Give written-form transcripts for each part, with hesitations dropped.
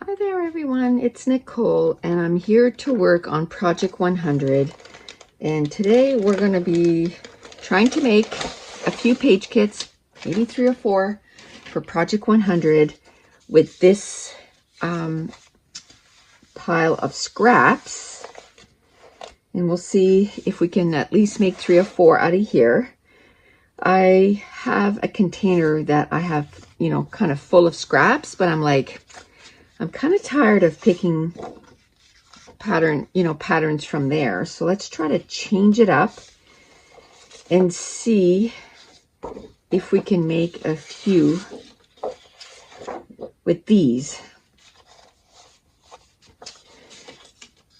Hi there everyone, it's Nicole and I'm here to work on Project 100, and today we're going to be trying to make a few page kits, maybe 3 or 4 for Project 100 with this pile of scraps, and we'll see if we can at least make 3 or 4 out of here. I have a container that I have, kind of full of scraps, but I'm kind of tired of picking patterns from there. So let's try to change it up and see if we can make a few with these.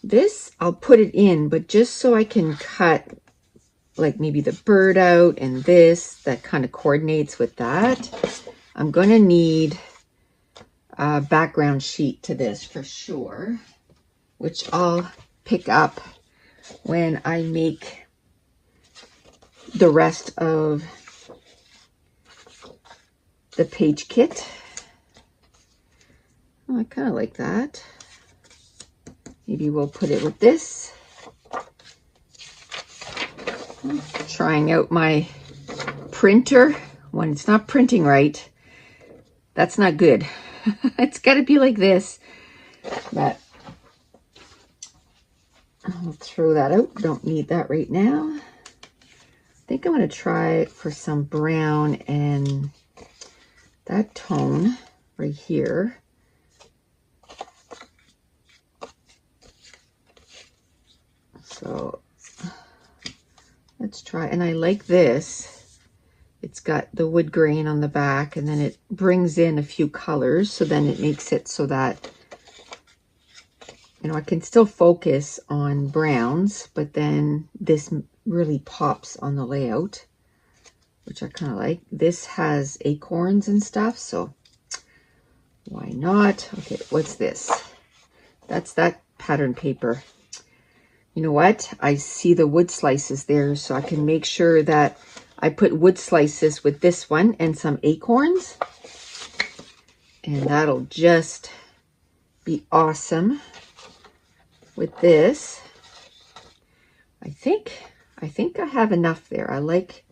This, I'll put it in, but just so I can cut like maybe the bird out and this, that kind of coordinates with that. I'm going to need a background sheet to this for sure, which I'll pick up when I make the rest of the page kit. Oh, I kind of like that. Maybe we'll put it with this. I'm trying out my printer. When it's not printing right, that's not good. It's got to be like this. But I'll throw that out. Don't need that right now. I think I'm going to try for some brown and that tone right here. So let's try, and I like this. It's got the wood grain on the back, and then it brings in a few colors, so then it makes it so that, I can still focus on browns, but then this really pops on the layout, which I kind of like. This has acorns and stuff, so why not? Okay, what's this? That's that pattern paper. You know what? I see the wood slices there, so I can make sure that I put wood slices with this one and some acorns. And that'll just be awesome with this. I think I have enough there. I like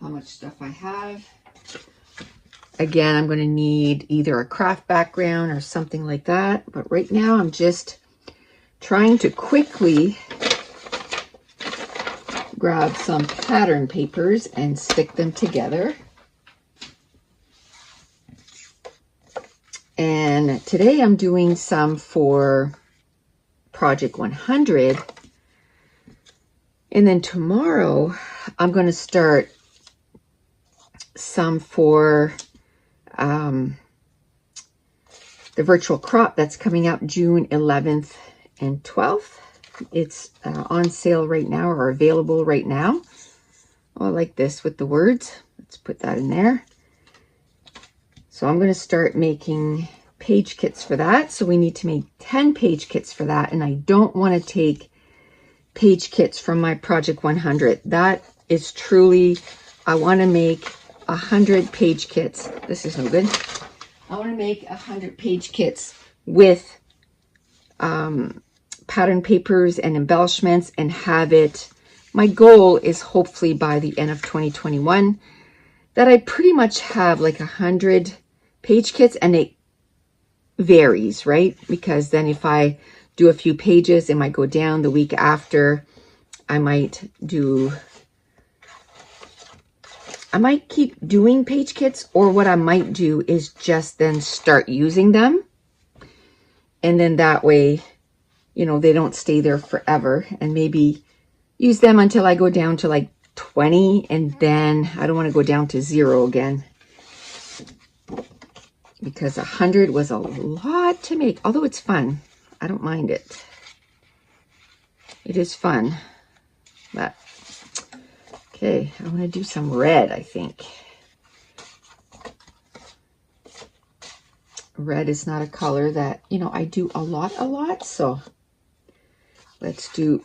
how much stuff I have. Again, I'm going to need either a craft background or something like that. But right now I'm just trying to quickly grab some pattern papers and stick them together. And today I'm doing some for Project 100. And then tomorrow I'm going to start some for the virtual crop that's coming up June 11th and 12th. It's on sale right now, or available right now. Oh, I like this with the words. Let's put that in there. So I'm going to start making page kits for that. So we need to make 10 page kits for that. And I don't want to take page kits from my Project 100. That is truly, I want to make 100 page kits. This is no good. I want to make 100 page kits with pattern papers and embellishments, and have it, my goal is hopefully by the end of 2021 that I pretty much have like 100 page kits, and it varies, right? Because then if I do a few pages, it might go down. The week after I might keep doing page kits, or what I might do is just then start using them, and then that way they don't stay there forever, and maybe use them until I go down to like 20, and then I don't want to go down to 0 again, because 100 was a lot to make, although it's fun. I don't mind it. It is fun. But okay, I want to do some red, I think. Red is not a color that, I do a lot, so let's do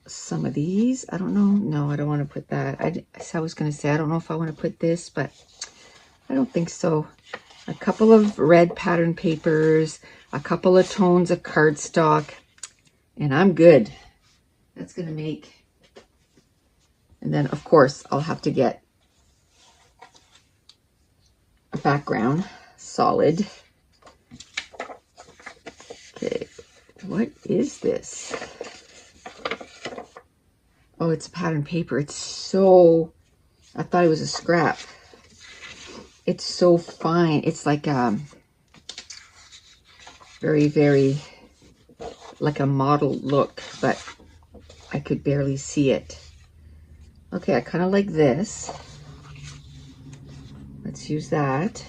some of these. I don't know. No, I don't want to put that. I was going to say, I don't know if I want to put this, but I don't think so. a couple of red pattern papers, a couple of tones of cardstock, and I'm good. That's gonna make, and then of course I'll have to get a background, solid. Okay, what is this? Oh, it's a pattern paper. It's so, I thought it was a scrap. It's so fine. It's like very, very like a model look, but I could barely see it. Okay, I kind of like this. Let's use that.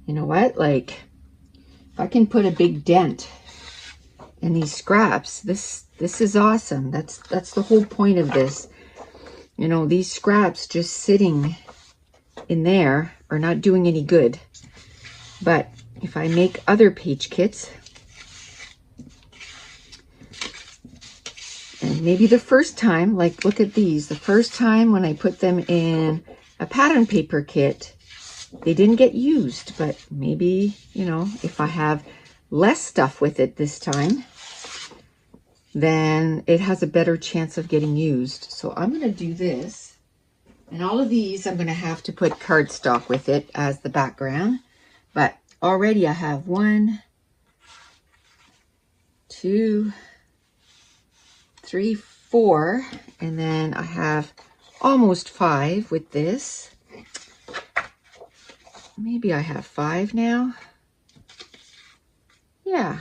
You know what? Like, if I can put a big dent in these scraps, this is awesome. That's the whole point of this. You know, these scraps just sitting in there are not doing any good. But if I make other page kits, and maybe the first time, like look at these, the first time when I put them in a pattern paper kit, they didn't get used, but maybe, you know, if I have less stuff with it this time, then it has a better chance of getting used. So I'm going to do this, and all of these I'm going to have to put cardstock with it as the background, but already I have 1, 2, 3, 4, and then I have almost 5 with this. Maybe I have 5 now. Yeah,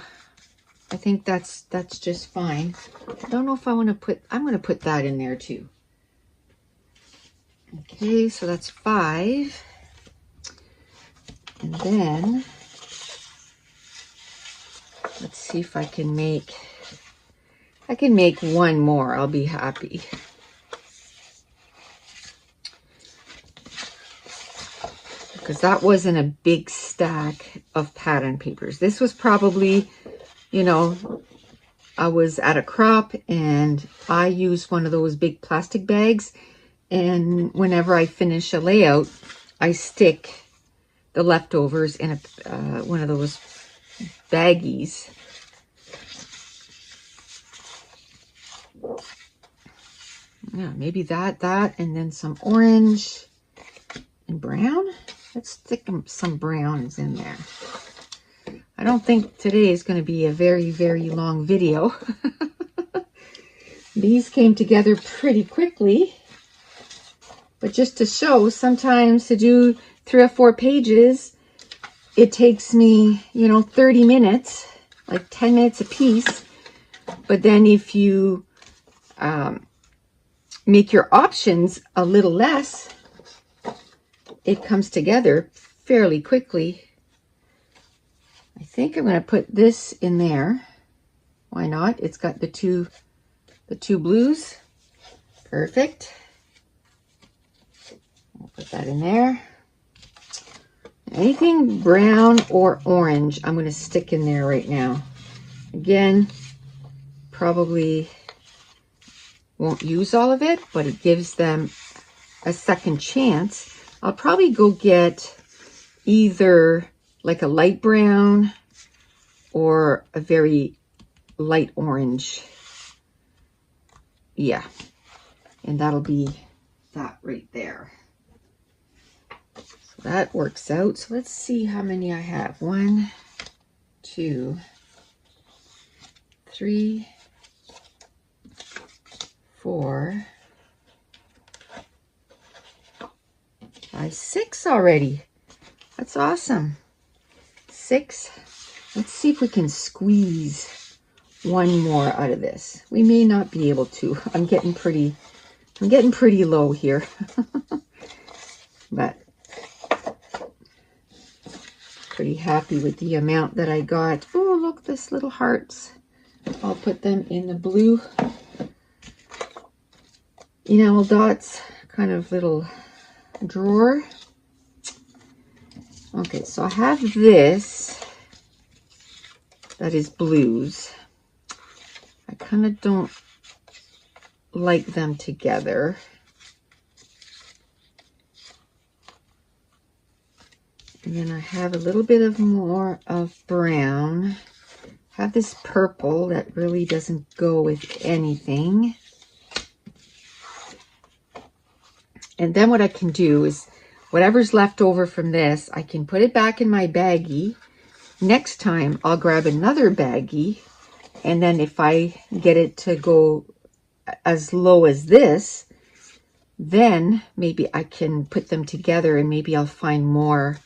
I think that's just fine. I don't know if I want to put, I'm going to put that in there too. Okay, so that's 5. And then let's see if I can make 1 more. I'll be happy. Because that wasn't a big stack of pattern papers. This was probably, you know, I was at a crop and I used one of those big plastic bags, and whenever I finish a layout, I stick the leftovers in a one of those baggies. Yeah, maybe that, and then some orange and brown. Let's stick some browns in there. I don't think today is going to be a very, very long video. These came together pretty quickly. But just to show, sometimes to do 3 or 4 pages, it takes me, you know, 30 minutes, like 10 minutes a piece. But then if you make your options a little less, it comes together fairly quickly. I think I'm going to put this in there. Why not? It's got the two blues. Perfect. I'll put that in there. Anything brown or orange, I'm going to stick in there right now. Again, probably won't use all of it, but it gives them a second chance. I'll probably go get either like a light brown or a very light orange. Yeah, and that'll be that right there. So that works out. So let's see how many I have. 1, 2, 3, 4, 5, 6 already. That's awesome. 6. Let's see if we can squeeze 1 more out of this. We may not be able to. I'm getting pretty low here. But pretty happy with the amount that I got. Oh, look, this little hearts. I'll put them in the blue enamel dots kind of little drawer. Okay, so I have this that is blues. I kind of don't like them together. And then I have a little bit of more of brown. Have this purple that really doesn't go with anything. And then what I can do is whatever's left over from this, I can put it back in my baggie. Next time I'll grab another baggie, and then if I get it to go as low as this, then maybe I can put them together and maybe I'll find more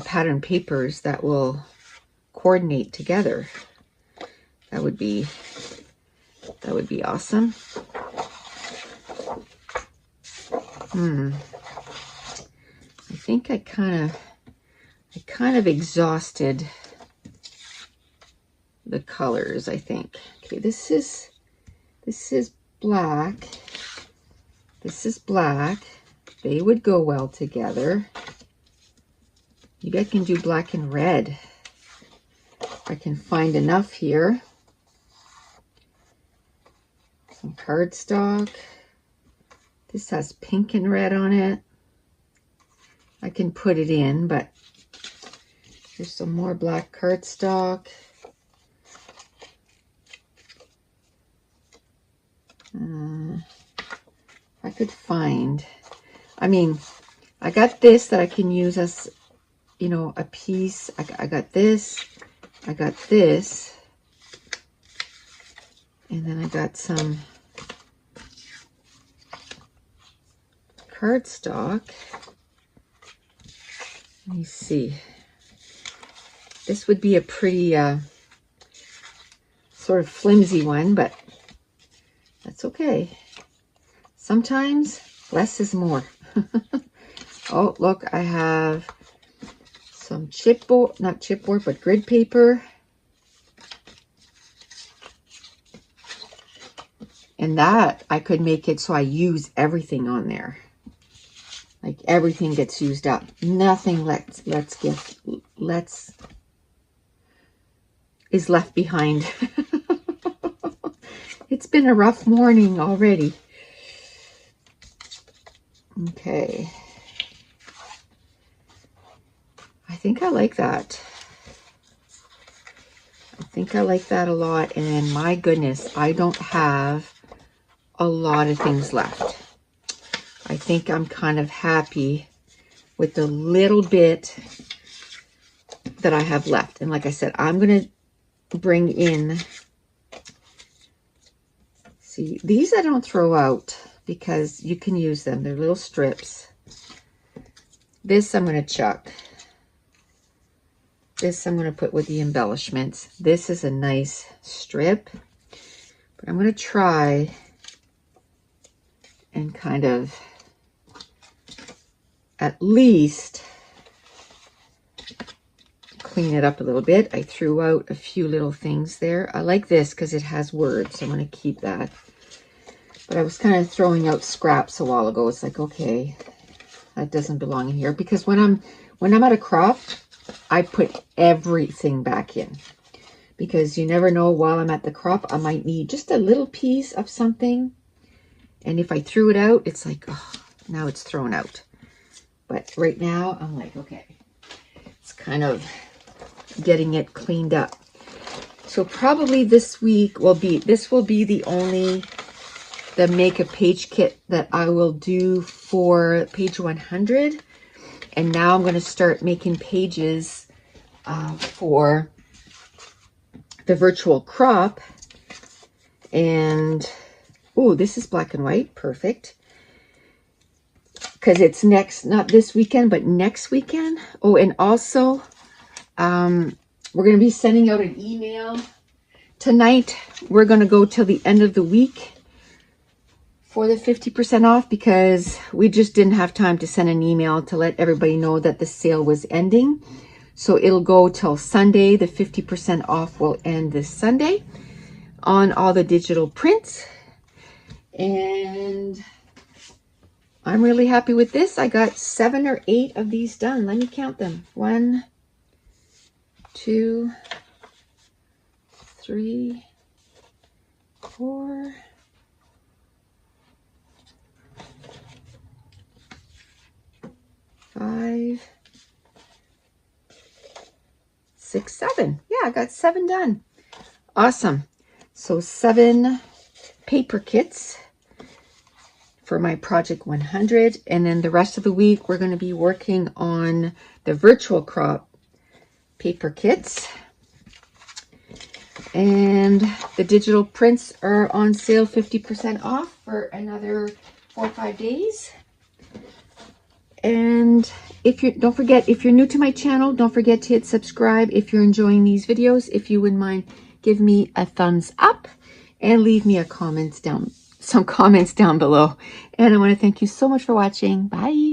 pattern papers that will coordinate together. That would be awesome. I think I kind of exhausted the colors, I think. Okay, this is black. This is black. They would go well together. Maybe I can do black and red. If I can find enough here. Some cardstock. This has pink and red on it. I can put it in, but here's some more black cardstock. I could find, I mean, I got this that I can use as, you know, a piece. I got this, I got this, and then I got some cardstock. Let me see. This would be a pretty sort of flimsy one, but that's okay. Sometimes less is more. Oh, look, I have some chipboard, not chipboard, but grid paper. And that I could make it so I use everything on there. Like everything gets used up. Nothing is left behind. It's been a rough morning already. Okay. I think I like that. I think I like that a lot. And my goodness, I don't have a lot of things left. I think I'm kind of happy with the little bit that I have left. And like I said, I'm going to bring in, see, these I don't throw out because you can use them. They're little strips. This I'm going to chuck. This I'm going to put with the embellishments. This is a nice strip, but I'm going to try and kind of at least clean it up a little bit. I threw out a few little things there. I like this because it has words, so I'm going to keep that. But I was kind of throwing out scraps a while ago. It's like, okay, that doesn't belong in here, because when I'm at a crop, I put everything back in, because you never know, while I'm at the crop, I might need just a little piece of something. And if I threw it out, it's like, oh, now it's thrown out. But right now, I'm like, okay, it's kind of getting it cleaned up. So probably this week will be the make a page kit that I will do for page 100. And now I'm going to start making pages for the virtual crop. And, oh, this is black and white. Perfect. Because it's not this weekend, but next weekend. Oh, and also, we're going to be sending out an email tonight. We're going to go till the end of the week for the 50% off, because we just didn't have time to send an email to let everybody know that the sale was ending. So it'll go till Sunday. The 50% off will end this Sunday on all the digital prints. And I'm really happy with this. I got 7 or 8 of these done. Let me count them. 1, 2, 3, 4, 5, 6, 7. Yeah, I got 7 done. Awesome. So 7 paper kits for my project 100. And then the rest of the week, we're going to be working on the virtual crop paper kits. And the digital prints are on sale 50% off for another 4 or 5 days. And don't forget, if you're new to my channel, don't forget to hit subscribe. If you're enjoying these videos, if you wouldn't mind, give me a thumbs up and leave me some comments down below. And I want to thank you so much for watching. Bye.